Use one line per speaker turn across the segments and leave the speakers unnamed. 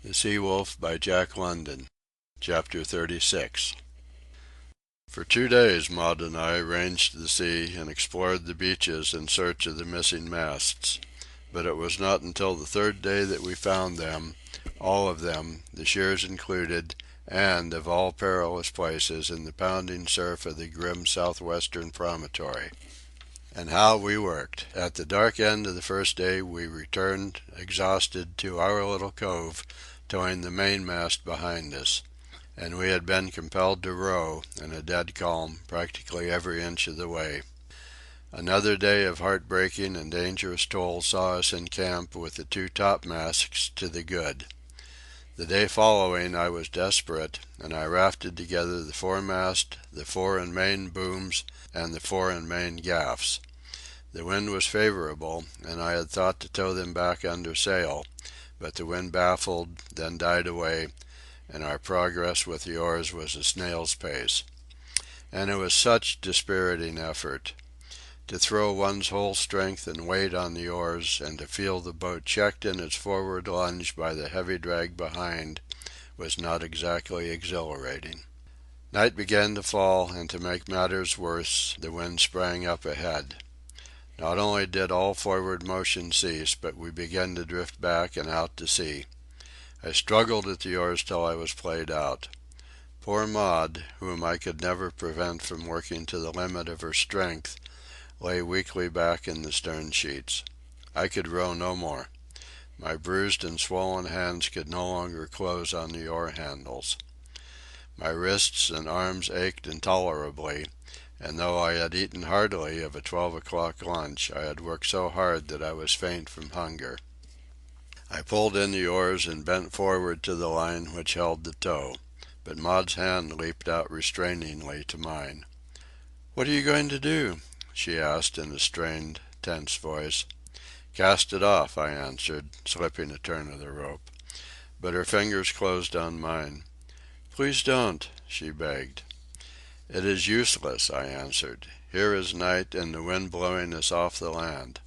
The Sea Wolf by Jack London. Chapter 36. For 2 days Maud and I ranged the sea and explored the beaches in search of the missing masts. But it was not until the 3rd day that we found them, all of them, the shears included, and, of all perilous places, in the pounding surf of the grim southwestern promontory. And how we worked! At the dark end of the first day we returned, exhausted, to our little cove, towing the mainmast behind us. And we had been compelled to row, in a dead calm, practically every inch of the way. Another day of heartbreaking and dangerous toil saw us in camp with the 2 topmasts to the good. The day following I was desperate, and I rafted together the foremast, the fore and main booms, and the fore and main gaffs. The wind was favourable, and I had thought to tow them back under sail, but the wind baffled, then died away, and our progress with the oars was a snail's pace. And it was such dispiriting effort. To throw one's whole strength and weight on the oars, and to feel the boat checked in its forward lunge by the heavy drag behind, was not exactly exhilarating. Night began to fall, and to make matters worse, the wind sprang up ahead. Not only did all forward motion cease, but we began to drift back and out to sea. I struggled at the oars till I was played out. Poor Maud, whom I could never prevent from working to the limit of her strength, lay weakly back in the stern sheets. I could row no more. My bruised and swollen hands could no longer close on the oar handles. My wrists and arms ached intolerably, and though I had eaten heartily of a 12 o'clock lunch, I had worked so hard that I was faint from hunger. I pulled in the oars and bent forward to the line which held the tow, but Maud's hand leaped out restrainingly to mine. "What are you going to do?" she asked in a strained, tense voice. "Cast it off," I answered, slipping a turn of the rope. But her fingers closed on mine. "Please don't," she begged. "It is useless," I answered. "Here is night, and the wind blowing us off the land."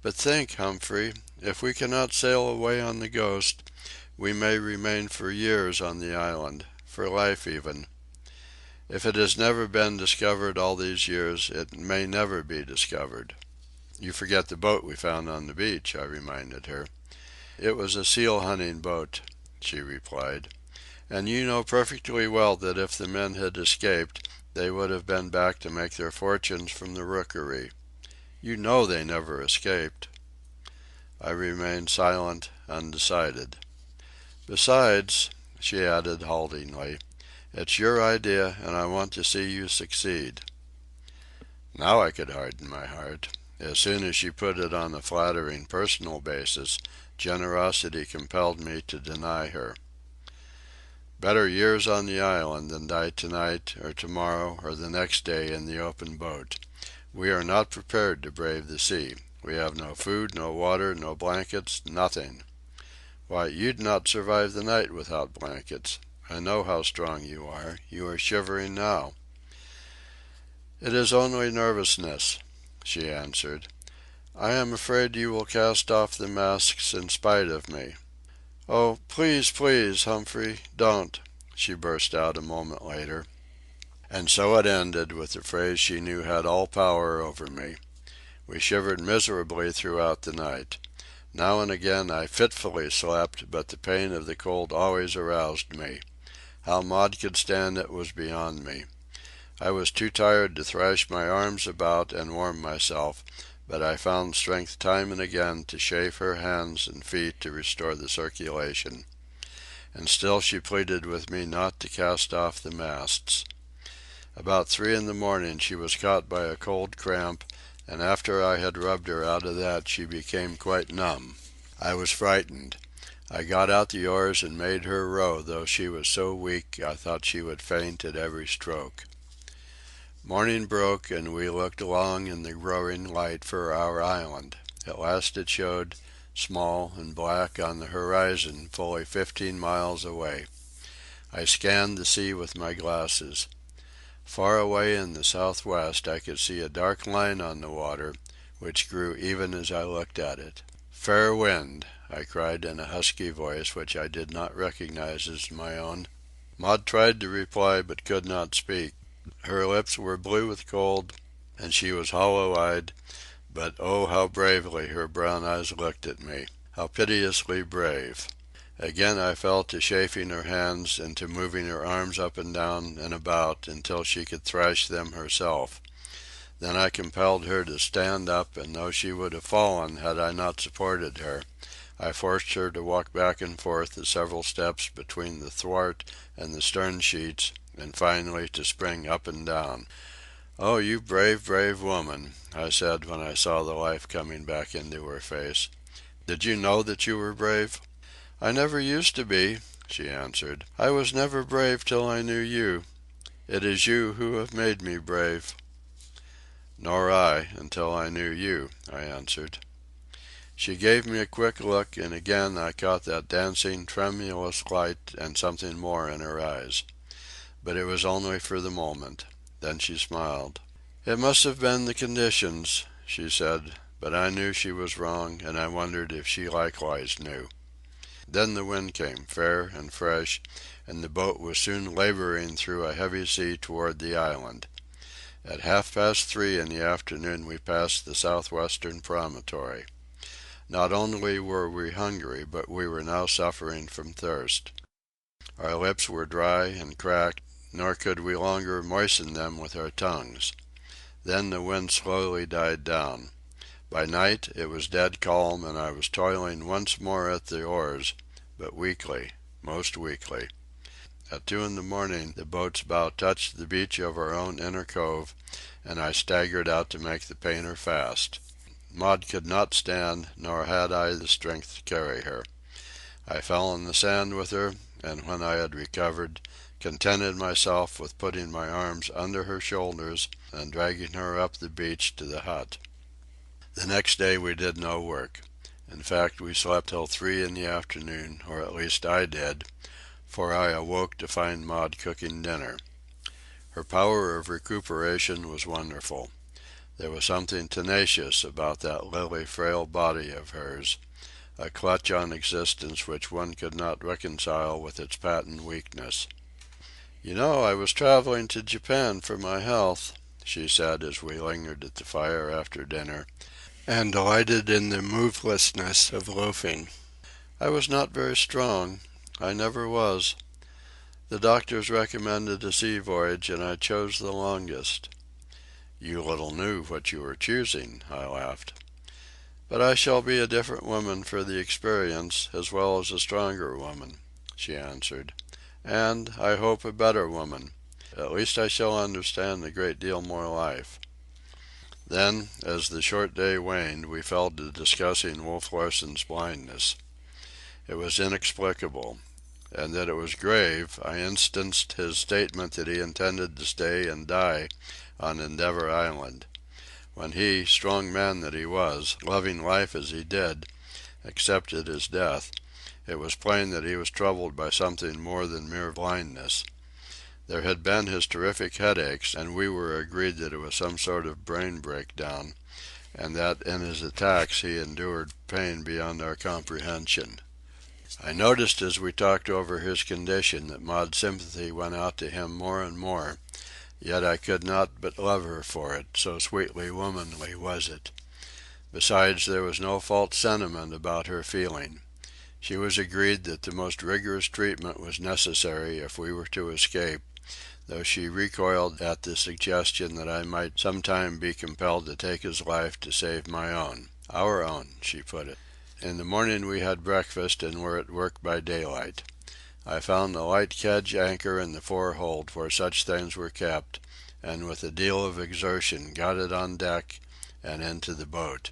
"But think, Humphrey, if we cannot sail away on the Ghost, we may remain for years on the island, for life even. If it has never been discovered all these years, it may never be discovered." "You forget the boat we found on the beach," I reminded her. "It was a seal-hunting boat," she replied. "And you know perfectly well that if the men had escaped, they would have been back to make their fortunes from the rookery. You know they never escaped." I remained silent, undecided. "Besides," she added haltingly, "it's your idea, and I want to see you succeed." Now I could harden my heart. As soon as she put it on a flattering personal basis, generosity compelled me to deny her. "Better years on the island than die tonight, or tomorrow, or the next day in the open boat. We are not prepared to brave the sea. We have no food, no water, no blankets, nothing. Why, you'd not survive the night without blankets. I know how strong you are. You are shivering now." "It is only nervousness," she answered. "I am afraid you will cast off the masts in spite of me." "Oh, please, please, Humphrey, don't," she burst out a moment later. And so it ended, with the phrase she knew had all power over me. We shivered miserably throughout the night. Now and again I fitfully slept, but the pain of the cold always aroused me. How Maud could stand it was beyond me. I was too tired to thrash my arms about and warm myself, but I found strength time and again to chafe her hands and feet to restore the circulation. And still she pleaded with me not to cast off the masts. About 3 in the morning she was caught by a cold cramp, and after I had rubbed her out of that she became quite numb. I was frightened. I got out the oars and made her row, though she was so weak I thought she would faint at every stroke. Morning broke, and we looked long in the growing light for our island. At last it showed, small and black on the horizon, fully 15 miles away. I scanned the sea with my glasses. Far away in the southwest I could see a dark line on the water, which grew even as I looked at it. "Fair wind," I cried in a husky voice which I did not recognize as my own. Maud tried to reply but could not speak. Her lips were blue with cold, and she was hollow-eyed, but oh, how bravely her brown eyes looked at me. How piteously brave. Again I fell to chafing her hands and to moving her arms up and down and about until she could thrash them herself. Then I compelled her to stand up, and though she would have fallen had I not supported her, I forced her to walk back and forth the several steps between the thwart and the stern sheets, and finally to spring up and down. "Oh, you brave, brave woman," I said when I saw the life coming back into her face. "Did you know that you were brave?" "I never used to be," she answered. "I was never brave till I knew you. It is you who have made me brave." "Nor I, until I knew you," I answered. She gave me a quick look, and again I caught that dancing, tremulous light and something more in her eyes. But it was only for the moment. Then she smiled. "It must have been the conditions," she said, but I knew she was wrong, and I wondered if she likewise knew. Then the wind came, fair and fresh, and the boat was soon labouring through a heavy sea toward the island. At 3:30 in the afternoon we passed the southwestern promontory. Not only were we hungry, but we were now suffering from thirst. Our lips were dry and cracked, nor could we longer moisten them with our tongues. Then the wind slowly died down. By night it was dead calm, and I was toiling once more at the oars, but weakly, most weakly. At 2 in the morning the boat's bow touched the beach of our own inner cove, and I staggered out to make the painter fast. Maud could not stand, nor had I the strength to carry her. I fell in the sand with her, and when I had recovered, contented myself with putting my arms under her shoulders and dragging her up the beach to the hut. The next day we did no work. In fact, we slept till 3 in the afternoon, or at least I did, for I awoke to find Maud cooking dinner. Her power of recuperation was wonderful. There was something tenacious about that lily frail body of hers, a clutch on existence which one could not reconcile with its patent weakness. "You know, I was travelling to Japan for my health," she said as we lingered at the fire after dinner, and delighted in the movelessness of loafing. "I was not very strong. I never was. The doctors recommended a sea voyage, and I chose the longest." "You little knew what you were choosing," I laughed. "But I shall be a different woman for the experience, as well as a stronger woman," she answered. "And, I hope, a better woman. At least I shall understand a great deal more life." Then, as the short day waned, we fell to discussing Wolf Larsen's blindness. It was inexplicable, and that it was grave I instanced his statement that he intended to stay and die on Endeavour Island. When he, strong man that he was, loving life as he did, accepted his death, it was plain that he was troubled by something more than mere blindness. There had been his terrific headaches, and we were agreed that it was some sort of brain breakdown, and that in his attacks he endured pain beyond our comprehension. I noticed as we talked over his condition that Maud's sympathy went out to him more and more, yet I could not but love her for it, so sweetly womanly was it. Besides, there was no false sentiment about her feeling. She was agreed that the most rigorous treatment was necessary if we were to escape, though she recoiled at the suggestion that I might sometime be compelled to take his life to save my own. Our own, she put it. In the morning we had breakfast and were at work by daylight. I found a light kedge anchor in the forehold where such things were kept, and with a deal of exertion got it on deck and into the boat.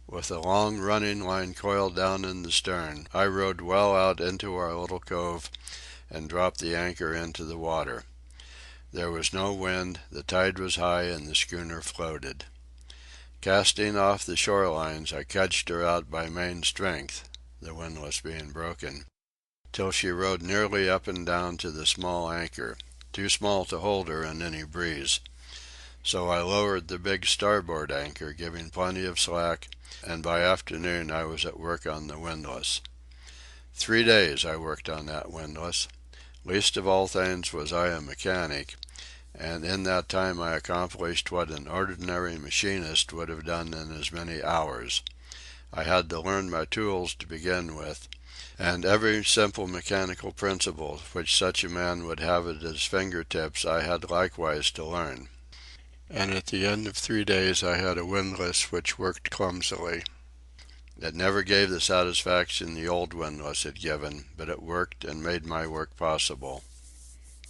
With a long running line coiled down in the stern, I rowed well out into our little cove and dropped the anchor into the water. There was no wind, the tide was high, and the schooner floated. Casting off the shore lines, I kedged her out by main strength (the windlass being broken), till she rode nearly up and down to the small anchor, too small to hold her in any breeze. So I lowered the big starboard anchor, giving plenty of slack, and by afternoon I was at work on the windlass. 3 days I worked on that windlass. Least of all things was I a mechanic, and in that time I accomplished what an ordinary machinist would have done in as many hours. I had to learn my tools to begin with, and every simple mechanical principle which such a man would have at his fingertips I had likewise to learn. And at the end of 3 days I had a windlass which worked clumsily. It never gave the satisfaction the old windlass had given, but it worked and made my work possible.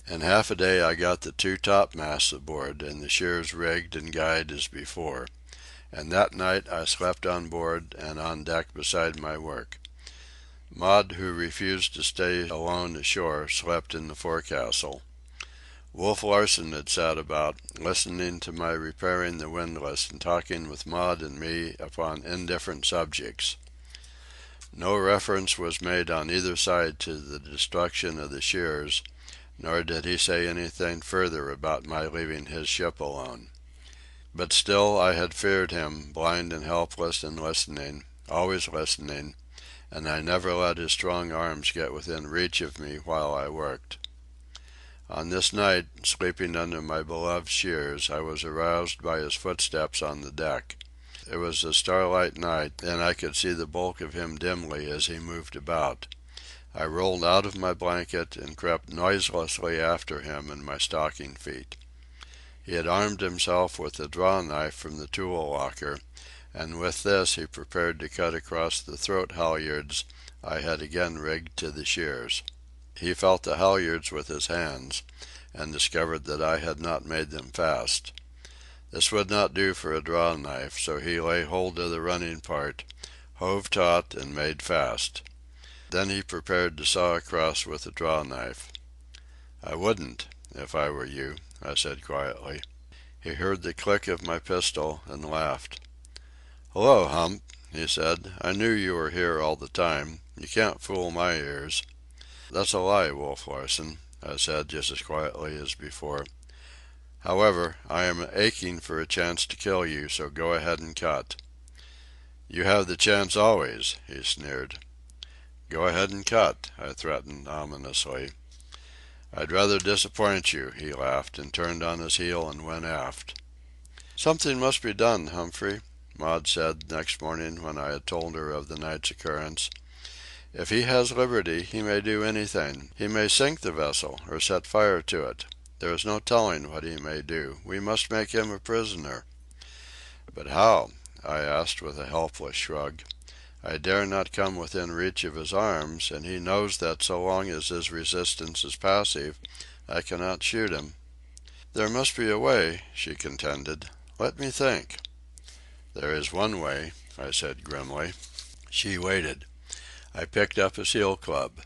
In half a day I got the 2 topmasts aboard and the shears rigged and guyed as before, and that night I slept on board and on deck beside my work. Maud, who refused to stay alone ashore, slept in the forecastle. Wolf Larsen had sat about, listening to my repairing the windlass and talking with Maud and me upon indifferent subjects. No reference was made on either side to the destruction of the shears, nor did he say anything further about my leaving his ship alone. But still I had feared him, blind and helpless and listening, always listening, and I never let his strong arms get within reach of me while I worked. On this night, sleeping under my beloved shears, I was aroused by his footsteps on the deck. It was a starlight night, and I could see the bulk of him dimly as he moved about. I rolled out of my blanket and crept noiselessly after him in my stocking feet. He had armed himself with a draw knife from the tool locker, and with this he prepared to cut across the throat halyards I had again rigged to the shears. He felt the halyards with his hands, and discovered that I had not made them fast. This would not do for a draw knife, so he lay hold of the running part, hove taut, and made fast. Then he prepared to saw across with a draw knife. "I wouldn't, if I were you," I said quietly. He heard the click of my pistol and laughed. "Hello, Hump," he said. "I knew you were here all the time. You can't fool my ears." "That's a lie, Wolf Larsen," I said just as quietly as before. "However, I am aching for a chance to kill you, so go ahead and cut." "You have the chance always," he sneered. "Go ahead and cut," I threatened ominously. "I'd rather disappoint you," he laughed, and turned on his heel and went aft. "Something must be done, Humphrey," Maud said next morning when I had told her of the night's occurrence. "If he has liberty, he may do anything. He may sink the vessel, or set fire to it. There is no telling what he may do. We must make him a prisoner." "But how?" I asked with a helpless shrug. "I dare not come within reach of his arms, and he knows that so long as his resistance is passive, I cannot shoot him." "There must be a way," she contended. "Let me think." "There is one way," I said grimly. She waited. I picked up a seal club.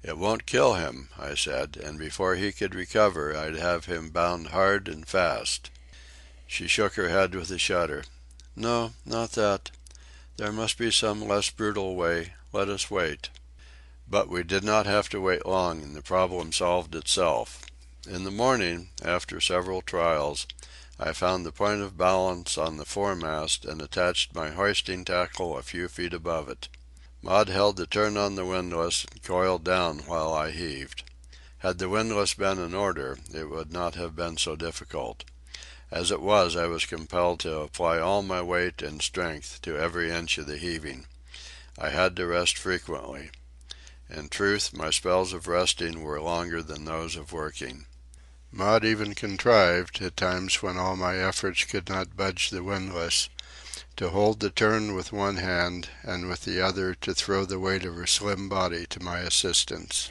"It won't kill him," I said, "and before he could recover I'd have him bound hard and fast." She shook her head with a shudder. "No, not that. There must be some less brutal way. Let us wait." But we did not have to wait long, and the problem solved itself. In the morning, after several trials, I found the point of balance on the foremast and attached my hoisting tackle a few feet above it. Maud held the turn on the windlass and coiled down while I heaved. Had the windlass been in order, it would not have been so difficult. As it was, I was compelled to apply all my weight and strength to every inch of the heaving. I had to rest frequently. In truth, my spells of resting were longer than those of working. Maud even contrived, at times when all my efforts could not budge the windlass, to hold the turn with one hand and with the other to throw the weight of her slim body to my assistance.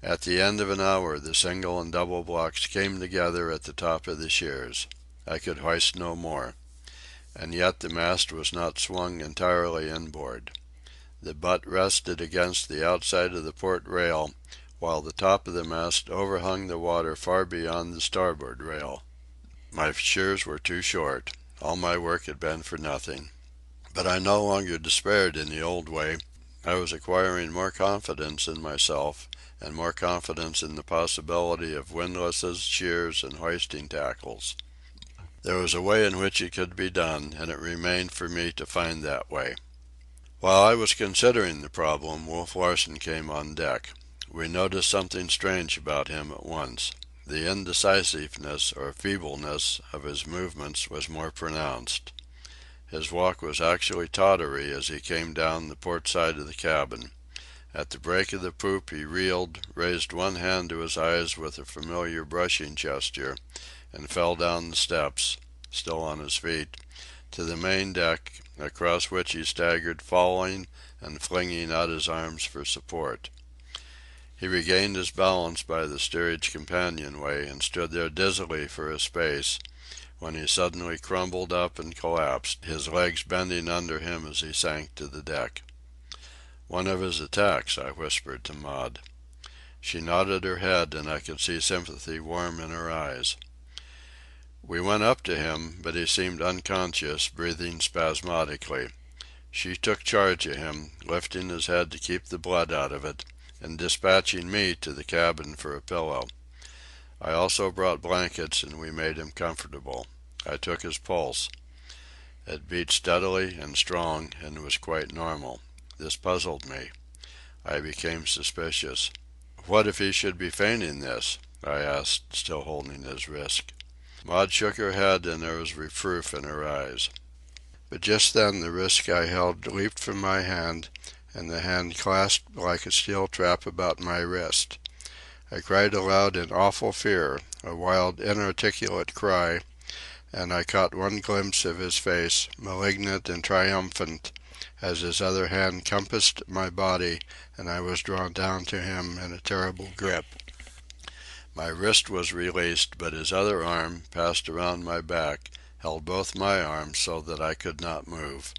At the end of an hour the single and double blocks came together at the top of the shears. I could hoist no more. And yet the mast was not swung entirely inboard. The butt rested against the outside of the port rail, while the top of the mast overhung the water far beyond the starboard rail. My shears were too short. All my work had been for nothing. But I no longer despaired in the old way. I was acquiring more confidence in myself, and more confidence in the possibility of windlasses, shears, and hoisting tackles. There was a way in which it could be done, and it remained for me to find that way. While I was considering the problem, Wolf Larsen came on deck. We noticed something strange about him at once. The indecisiveness or feebleness of his movements was more pronounced. His walk was actually tottery as he came down the port side of the cabin. At the break of the poop he reeled, raised one hand to his eyes with a familiar brushing gesture, and fell down the steps, still on his feet, to the main deck, across which he staggered, falling and flinging out his arms for support. He regained his balance by the steerage companionway and stood there dizzily for a space, when he suddenly crumbled up and collapsed, his legs bending under him as he sank to the deck. "One of his attacks," I whispered to Maud. She nodded her head, and I could see sympathy warm in her eyes. We went up to him, but he seemed unconscious, breathing spasmodically. She took charge of him, lifting his head to keep the blood out of it, and dispatching me to the cabin for a pillow. I also brought blankets, and we made him comfortable. I took his pulse. It beat steadily and strong, and was quite normal. This puzzled me. I became suspicious. "What if he should be feigning this?" I asked, still holding his wrist. Maud shook her head, and there was reproof in her eyes. But just then the wrist I held leaped from my hand, and the hand clasped like a steel trap about my wrist. I cried aloud in awful fear, a wild, inarticulate cry, and I caught one glimpse of his face, malignant and triumphant, as his other hand compassed my body and I was drawn down to him in a terrible grip. My wrist was released, but his other arm, passed around my back, held both my arms so that I could not move.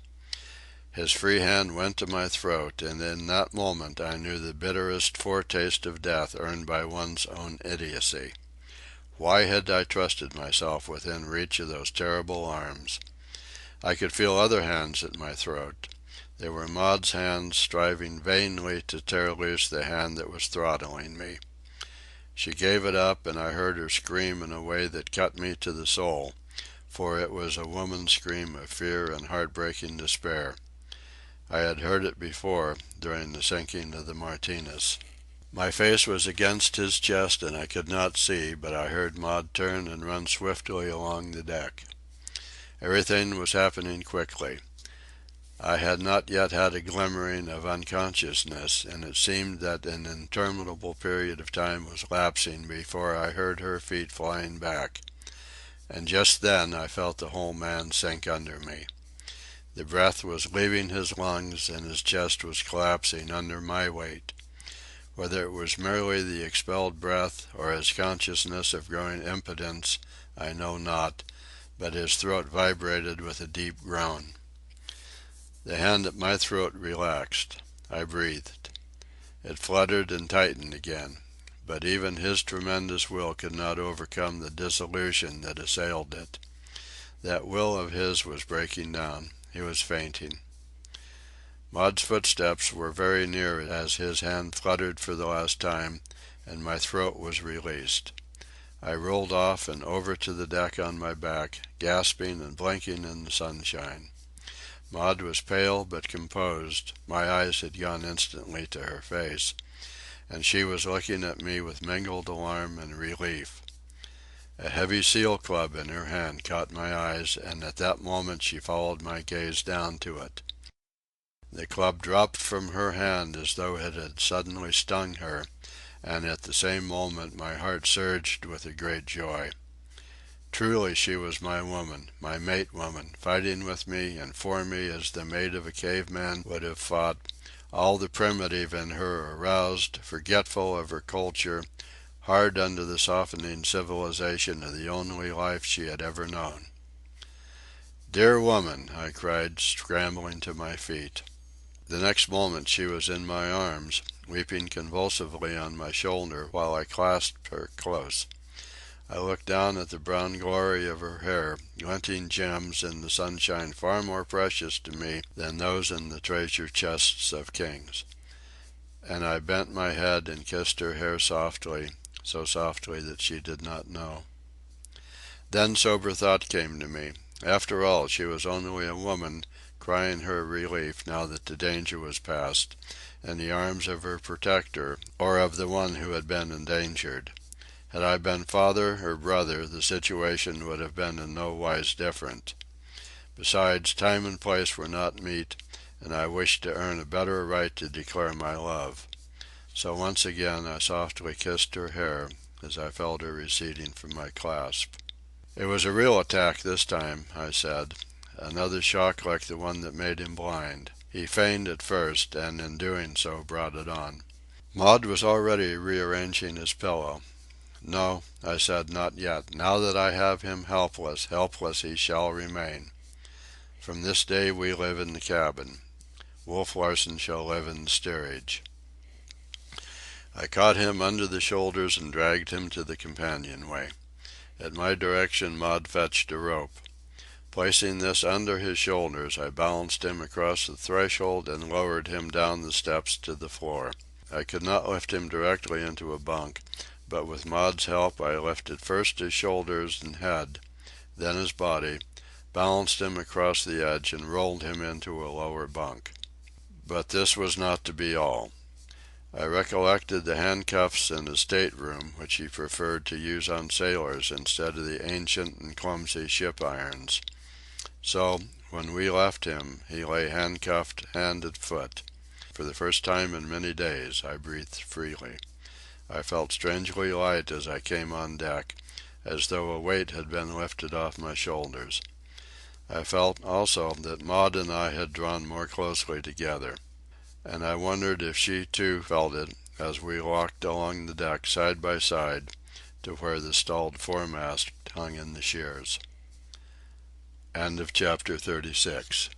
His free hand went to my throat, and in that moment I knew the bitterest foretaste of death earned by one's own idiocy. Why had I trusted myself within reach of those terrible arms? I could feel other hands at my throat. They were Maud's hands, striving vainly to tear loose the hand that was throttling me. She gave it up, and I heard her scream in a way that cut me to the soul, for it was a woman's scream of fear and heartbreaking despair. I had heard it before, during the sinking of the Martinez. My face was against his chest, and I could not see, but I heard Maud turn and run swiftly along the deck. Everything was happening quickly. I had not yet had a glimmering of unconsciousness, and it seemed that an interminable period of time was lapsing before I heard her feet flying back. And just then I felt the whole man sink under me. The breath was leaving his lungs, and his chest was collapsing under my weight. Whether it was merely the expelled breath or his consciousness of growing impotence, I know not, but his throat vibrated with a deep groan. The hand at my throat relaxed. I breathed. It fluttered and tightened again, but even his tremendous will could not overcome the dissolution that assailed it. That will of his was breaking down. He was fainting. Maud's footsteps were very near as his hand fluttered for the last time, and my throat was released. I rolled off and over to the deck on my back, gasping and blinking in the sunshine. Maud was pale but composed. My eyes had gone instantly to her face, and she was looking at me with mingled alarm and relief. A heavy seal club in her hand caught my eyes, and at that moment she followed my gaze down to it. The club dropped from her hand as though it had suddenly stung her, and at the same moment my heart surged with a great joy. Truly she was my woman, my mate woman, fighting with me and for me as the mate of a caveman would have fought, all the primitive in her aroused, forgetful of her culture, hard under the softening civilization of the only life she had ever known. "Dear woman!" I cried, scrambling to my feet. The next moment she was in my arms, weeping convulsively on my shoulder while I clasped her close. I looked down at the brown glory of her hair, glinting gems in the sunshine far more precious to me than those in the treasure chests of kings. And I bent my head and kissed her hair softly, so softly that she did not know. Then sober thought came to me. After all, she was only a woman crying her relief now that the danger was past, in the arms of her protector, or of the one who had been endangered. Had I been father or brother, the situation would have been in no wise different. Besides, time and place were not meet, and I wished to earn a better right to declare my love. So once again I softly kissed her hair as I felt her receding from my clasp. "It was a real attack this time," I said. "Another shock like the one that made him blind. He feigned at first, and in doing so brought it on." Maud was already rearranging his pillow. "No," I said, "not yet. Now that I have him helpless, helpless he shall remain. From this day we live in the cabin. Wolf Larsen shall live in the steerage." I caught him under the shoulders and dragged him to the companionway. At my direction Maud fetched a rope. Placing this under his shoulders, I balanced him across the threshold and lowered him down the steps to the floor. I could not lift him directly into a bunk, but with Maud's help I lifted first his shoulders and head, then his body, balanced him across the edge, and rolled him into a lower bunk. But this was not to be all. I recollected the handcuffs in his stateroom, which he preferred to use on sailors instead of the ancient and clumsy ship irons. So, when we left him, he lay handcuffed hand and foot. For the first time in many days I breathed freely. I felt strangely light as I came on deck, as though a weight had been lifted off my shoulders. I felt, also, that Maud and I had drawn more closely together. And I wondered if she, too, felt it, as we walked along the deck side by side to where the stalled foremast hung in the shears. End of chapter 36.